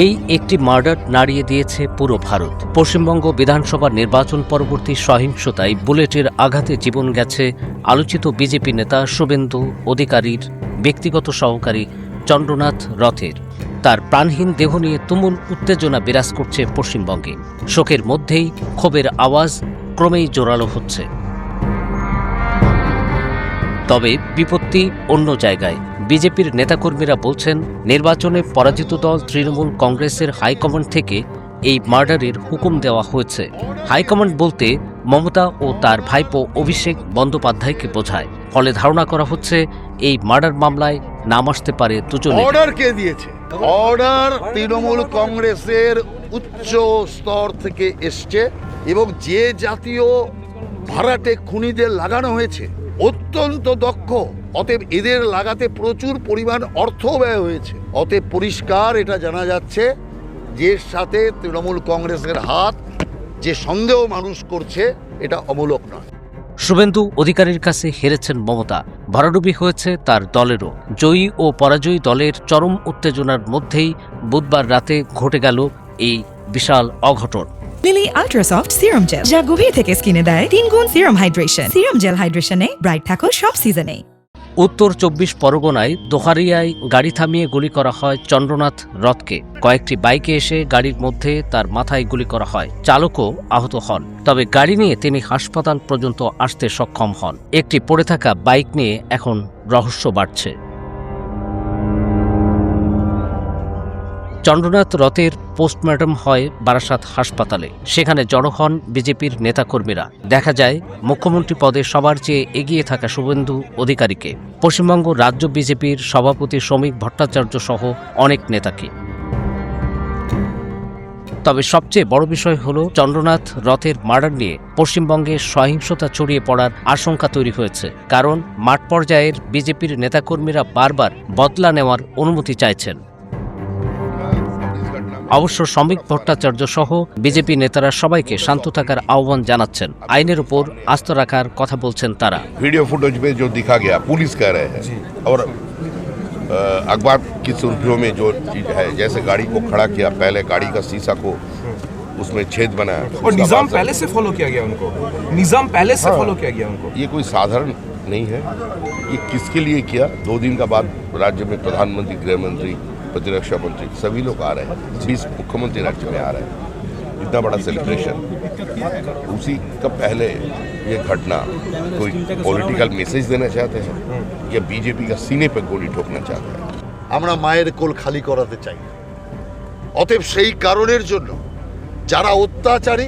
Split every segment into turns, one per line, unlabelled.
এই একটি মার্ডার নাড়িয়ে দিয়েছে পুরো ভারত। পশ্চিমবঙ্গ বিধানসভা নির্বাচন পরবর্তী সহিংসতায় বুলেটের আঘাতে জীবন গেছে আলোচিত বিজেপি নেতা শুভেন্দু অধিকারীর ব্যক্তিগত সহকারী চন্দ্রনাথ রথের। তার প্রাণহীন দেহ নিয়ে তুমুল উত্তেজনা বিরাজ করছে পশ্চিমবঙ্গে। শোকের মধ্যেই ক্ষোভের আওয়াজ ক্রমেই জোরালো হচ্ছে। তবে বিপত্তি অন্য জায়গায়। বিজেপির নেতাকর্মীরা বলছেন, নির্বাচনে পরাজিত দল তৃণমূল কংগ্রেসের হাইকমান্ড থেকে এই মার্ডারের হুকুম দেওয়া হয়েছে। হাইকমান্ড বলতে মমতা ও তার ভাইপো অভিষেক বন্দ্যোপাধ্যায়কে বোঝায়। ফলে ধারণা করা হচ্ছে এই মার্ডার মামলায় নাম আসতে পারে দুজনে।
অর্ডার কে দিয়েছে? অর্ডার তৃণমূল কংগ্রেসের উচ্চ স্তর থেকে এসছে এবং যে জাতীয় ভাড়াটে খুনিদের লাগানো হয়েছে অত্যন্ত দক্ষ, অতএব এদের লাগাতে প্রচুর পরিমাণ অর্থ ব্যয় হয়েছে। অতএব পরিষ্কার এটা জানা যাচ্ছে যে সাথে তৃণমূল কংগ্রেসের হাত, যে সন্দেহ মানুষ করছে এটা অমূলক নয়।
শুভেন্দু অধিকারীর কাছে হেরেছেন মমতা, ভরাডুবি হয়েছে তার দলেরও। জয়ী ও পরাজয়ী দলের চরম উত্তেজনার মধ্যেই বুধবার রাতে ঘটে গেল এই বিশাল অঘটন।
লিলি আল্ট্রাসফট সিরাম জেল, যা গভীর থেকে স্কিনে দেয় 3 গুণ সিরাম হাইড্রেশন। সিরাম জেল হাইড্রেশনে ব্রাইট থাকো সব সিজনে।
উত্তর 24 পরগনায় দোহারিয়ায় গাড়ি থামিয়ে গুলি করা হয় চন্দ্রনাথ রথকে। কয়েকটি বাইকে এসে গাড়ির মধ্যে তার মাথায় গুলি করা হয়। চালকও আহত হন, তবে গাড়ি নিয়ে তিনি হাসপাতাল পর্যন্ত আসতে সক্ষম হন। একটি পড়ে থাকা বাইক নিয়ে এখন রহস্য বাড়ছে। চন্দ্রনাথ রথের পোস্টমর্টম হয় বারাসাত হাসপাতালে। সেখানে জড়ো হন বিজেপির নেতাকর্মীরা। দেখা যায় মুখ্যমন্ত্রী পদে সবার চেয়ে এগিয়ে থাকা শুভেন্দু অধিকারীকে, পশ্চিমবঙ্গ রাজ্য বিজেপির সভাপতি শ্রমিক ভট্টাচার্য সহ অনেক নেতাকে। তবে সবচেয়ে বড় বিষয় হল, চন্দ্রনাথ রথের মার্ডার নিয়ে পশ্চিমবঙ্গে সহিংসতা ছড়িয়ে পড়ার আশঙ্কা তৈরি হয়েছে। কারণ মাঠ পর্যায়ের বিজেপির নেতাকর্মীরা বারবার বদলা নেওয়ার অনুমতি চাইছেন। অবশ্য শ্রমিক ভট্টাচার্য সহ বিজেপি নেতারা সবাইকে শান্ত থাকার আহ্বান জানাচ্ছেন। আইনের উপর আস্থা রাখার কথা বলছেন তারা।
वीडियो फुटेज में जो दिखा गया, पुलिस कह रहे हैं और अखबार की सुर्खियों में जो चीज है, जैसे गाड़ी को खड़ा किया, पहले गाड़ी का शीशा को उसमें छेद बनाया
और निजाम पहले से फॉलो किया गया उनको, निजाम पहले से फॉलो किया गया उनको।
ये कोई साधारण नहीं है। ये किसके लिए किया? 2 दिन का बाद राज्य में प्रधानमंत्री, गृह मंत्री, प्रतिरक्षा मंत्री सभी लोग आ रहे हैं। 20 मुख्यमंत्री राज्य में आ रहे हैं। इतना बड़ा सेलिब्रेशन, उसी का पहले ये घटना कोई पॉलिटिकल मैसेज देना चाहते हैं या बीजेपी का सीने पे गोली ठोकना चाहते हैं?
আমরা মায়ের কোল খালি করাতে চাই। অতএব সেই কারণের জন্য যারা অত্যাচারী,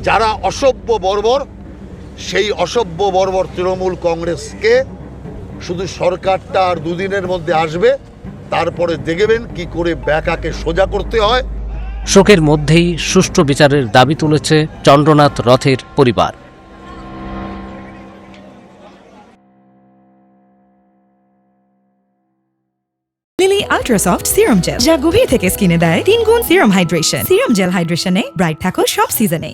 যারা অসভ্য বর্বর, সেই অসভ্য বর্বর তৃণমূল কংগ্রেসকে শুধু সরকারটা আর 2 দিনের মধ্যে আসবে, তারপরে দেখবেন কি করে ব্যাকাকে সোজা করতে হয়।
শোকের মধ্যেই সুষ্ঠু বিচারের দাবি তুলেছে চন্দ্রনাথ রথের পরিবার।
লিলি আল্ট্রাসফট সিরাম জেল, যা গভীর থেকে স্কিনে দেয় 3 গুণ সিরাম হাইড্রেশন। সিরাম জেল হাইড্রেশনে ব্রাইট থাকো সব সিজনে।